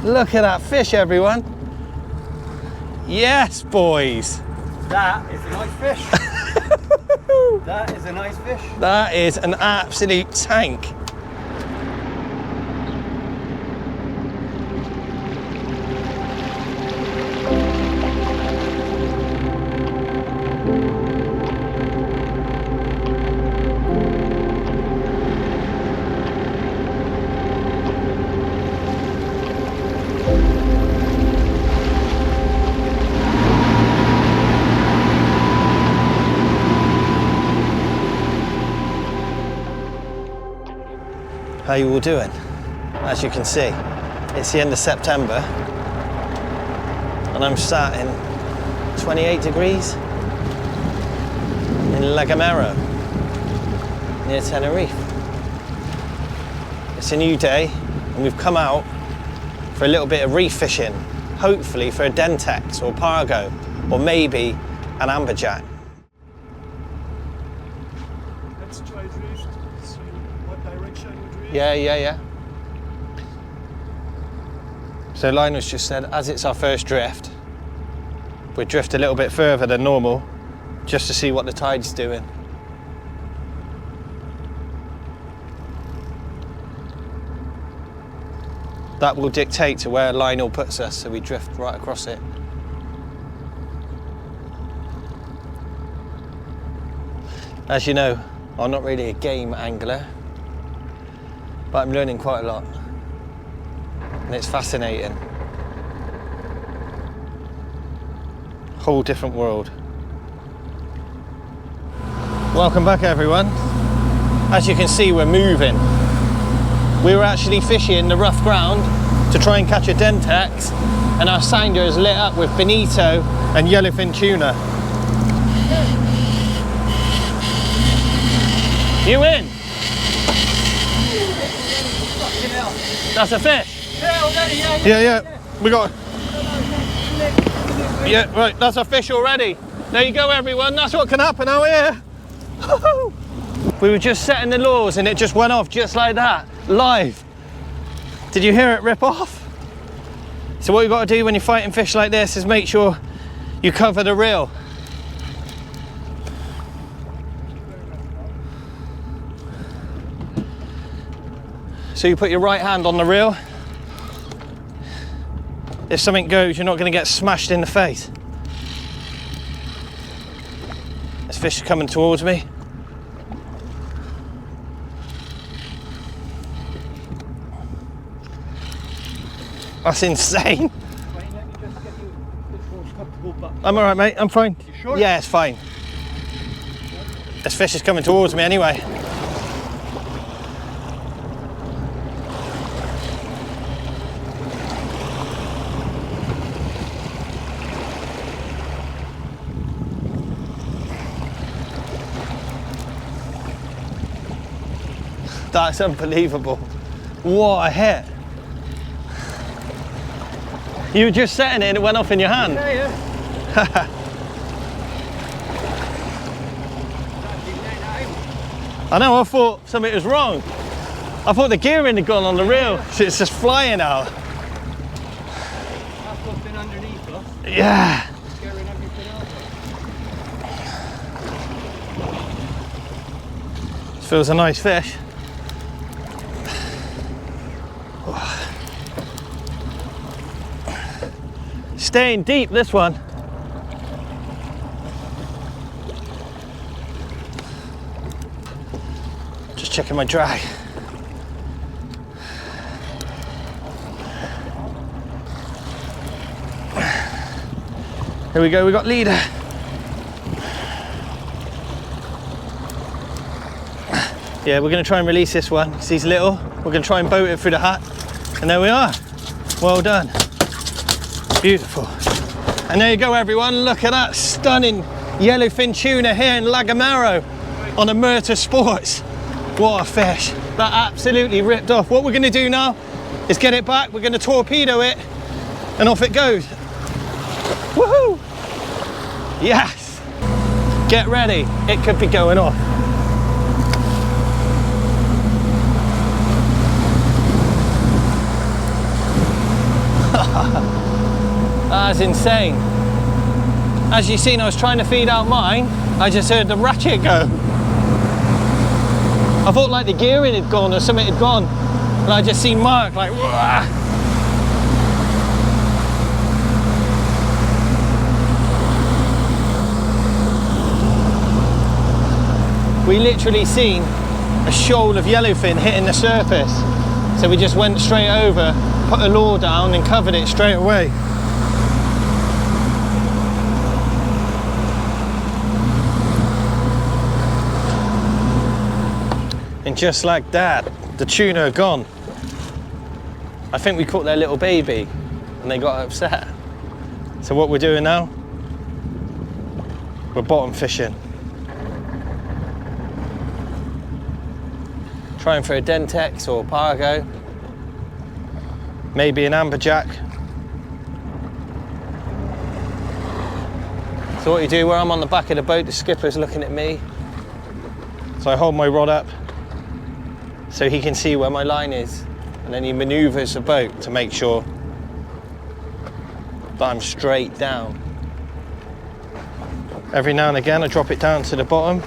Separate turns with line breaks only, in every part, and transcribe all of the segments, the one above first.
Look at that fish, everyone. Yes, boys.
That is a nice fish. That is a nice fish.
That is an absolute tank. How you all doing? As you can see, it's the end of September and I'm sat in 28 degrees in Gomera near Tenerife. It's a new day and we've come out for a little bit of reef fishing, hopefully for a dentex or pargo or maybe an amberjack.
Let's try drift, see what direction you drift.
Yeah. So Lionel's just said, as it's our first drift, we drift a little bit further than normal, just to see what the tide's doing. That will dictate to where Lionel puts us, so we drift right across it. As you know, I'm not really a game angler, but I'm learning quite a lot. And it's fascinating. Whole different world. Welcome back, everyone. As you can see, we're moving. We were actually fishing the rough ground to try and catch a dentex, and our sounder is lit up with bonito and yellowfin tuna. You in? That's a fish? Yeah. We got... Yeah, right, that's a fish already. There you go, everyone. That's what can happen out here. We were just setting the lures and it just went off just like that, live. Did you hear it rip off? So what you've got to do when you're fighting fish like this is make sure you cover the reel. So you put your right hand on the reel. If something goes, you're not going to get smashed in the face. This fish is coming towards me. That's insane. I'm all right, mate. I'm fine.
You sure?
Yeah, it's fine. This fish is coming towards me anyway. That's unbelievable. What a hit. You were just setting it and it went off in your hand.
Yeah.
I know, I thought something was wrong. I thought the gearing had gone on the reel, so it's just flying out.
That's what's been underneath us.
Yeah.
Scaring everything else.
This feels a nice fish. Staying deep, this one. Just checking my drag. Here we go, we got leader. Yeah, we're gonna try and release this one because he's little. We're gonna try and boat it through the hat. And there we are. Well done. Beautiful. And there you go, everyone. Look at that stunning yellowfin tuna here in Gomera on Omerta Sports. What a fish. That absolutely ripped off. What we're going to do now is get it back. We're going to torpedo it and off it goes. Woohoo! Yes. Get ready. It could be going off. That's insane. As you've seen, I was trying to feed out mine. I just heard the ratchet go. I thought like the gearing had gone or something had gone. And I just seen Mark like, wah. We literally seen a shoal of yellowfin hitting the surface. So we just went straight over, put a lure down and covered it straight away. And just like that, the tuna are gone. I think we caught their little baby and they got upset. So what we're doing now, we're bottom fishing. Trying for a dentex or pargo, maybe an amberjack. So what you do, where I'm on the back of the boat, the skipper's looking at me. So I hold my rod up so he can see where my line is, and then he maneuvers the boat to make sure that I'm straight down. Every now and again I drop it down to the bottom.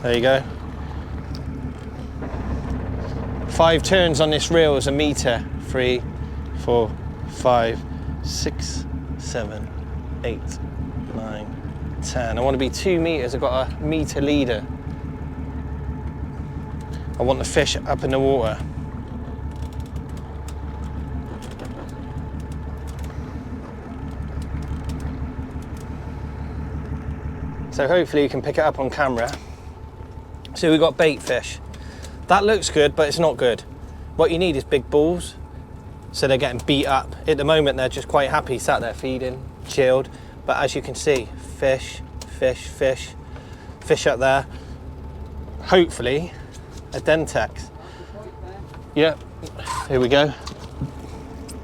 There you go. 5 turns on this reel is a meter. 3, 4, 5, 6, 7, 8, 9, 10. I want to be 2 meters. I've got a meter leader. I want the fish up in the water. So hopefully you can pick it up on camera. So we've got bait fish. That looks good, but it's not good. What you need is big balls, so they're getting beat up. At the moment, they're just quite happy, sat there feeding, chilled. But as you can see, fish, fish, fish, fish up there. Hopefully, a dentex. Yep, here we go.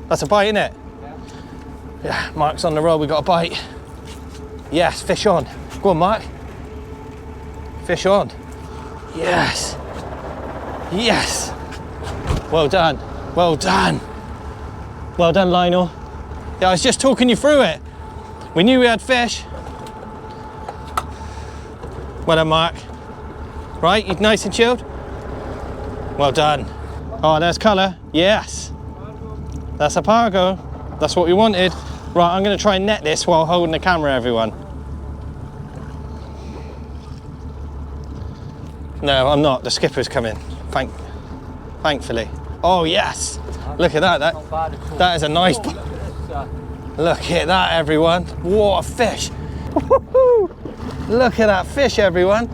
That's a bite, isn't it? Yeah, Mark's on the roll, we got a bite. Yes, fish on. Go on, Mark. Fish on. Yes. Yes. Well done. Well done. Well done, Lionel. Yeah, I was just talking you through it. We knew we had fish. Well done, Mark. Right, you nice and chilled? Well done. Oh, there's colour. Yes. That's a pargo. That's what we wanted. Right, I'm going to try and net this while holding the camera, everyone. No, I'm not. The skipper's coming. Thankfully. Oh, yes. Look at that. That is a nice... Look at that, everyone. What a fish. Look at that fish, everyone.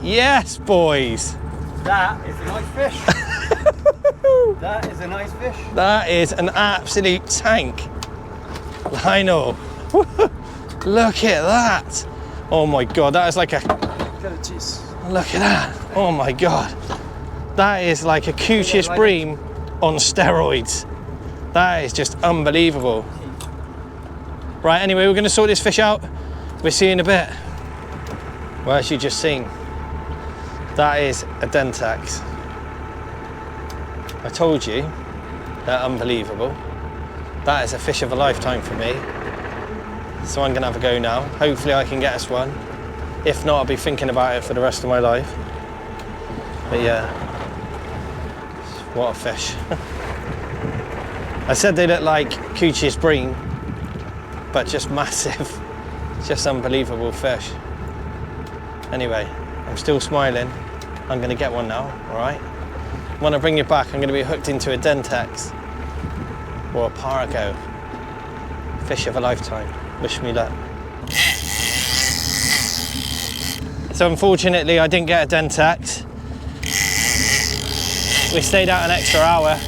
Yes, boys.
That is a nice fish. That is a nice fish.
That is an absolute tank. Lionel. Look at that. Oh my God, that is like a... Look at that. Oh my God. That is like a Coochis bream on steroids. That is just unbelievable. Right, anyway, we're going to sort this fish out. We'll see you in a bit. Well, as you just seen, that is a dentex. I told you, they're unbelievable. That is a fish of a lifetime for me. So I'm going to have a go now. Hopefully I can get us one. If not, I'll be thinking about it for the rest of my life. But yeah, what a fish. I said they look like Coochis bream, but just massive. Just unbelievable fish. Anyway, I'm still smiling. I'm going to get one now, all right? When I bring you back, I'm going to be hooked into a dentex or a pargo. Fish of a lifetime. Wish me luck. So unfortunately, I didn't get a dentex. We stayed out an extra hour.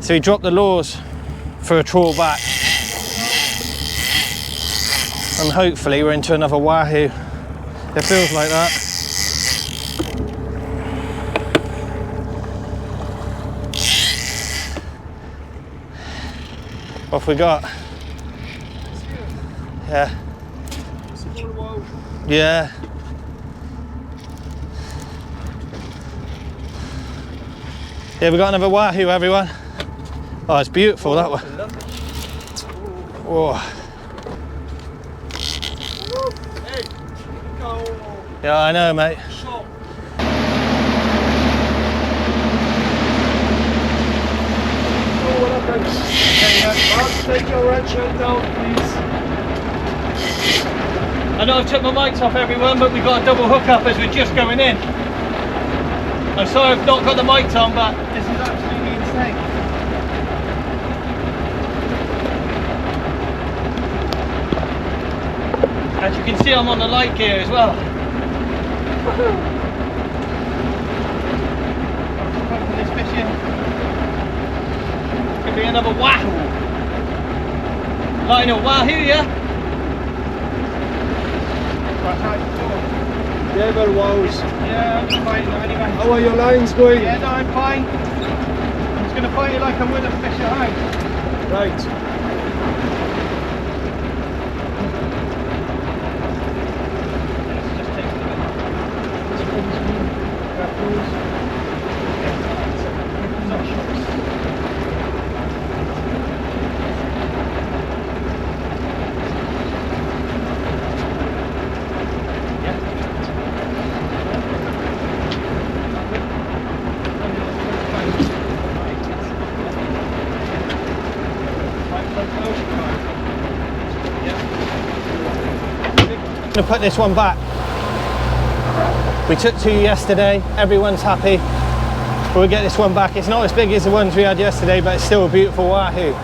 So we dropped the lures for a trawl back. And hopefully we're into another wahoo. It feels like that. What have we got? Yeah. Yeah. Yeah, we got another wahoo, everyone. Oh, it's beautiful, that one. Whoa.
Hey, go.
Yeah, I know, mate.
Shot. Oh, what happened? Take your red shirt down, please.
I know I've took my mics off, everyone, but we've got a double hookup as we're just going in. I'm sorry I've not got the mics on, but this is absolutely insane. As you can see, I'm on the light gear as well. Putting this fish in. Could be another wahoo. Line of wahoo, yeah?
Yeah, but wows.
Yeah, I'm fighting anyway.
How are your lines going?
Yeah, no, I'm fine. I'm just going to fight it like I would a fish at home.
Right.
Just take I'm going to put this one back. We took 2 yesterday, everyone's happy. But we get this one back. It's not as big as the ones we had yesterday, but it's still a beautiful wahoo.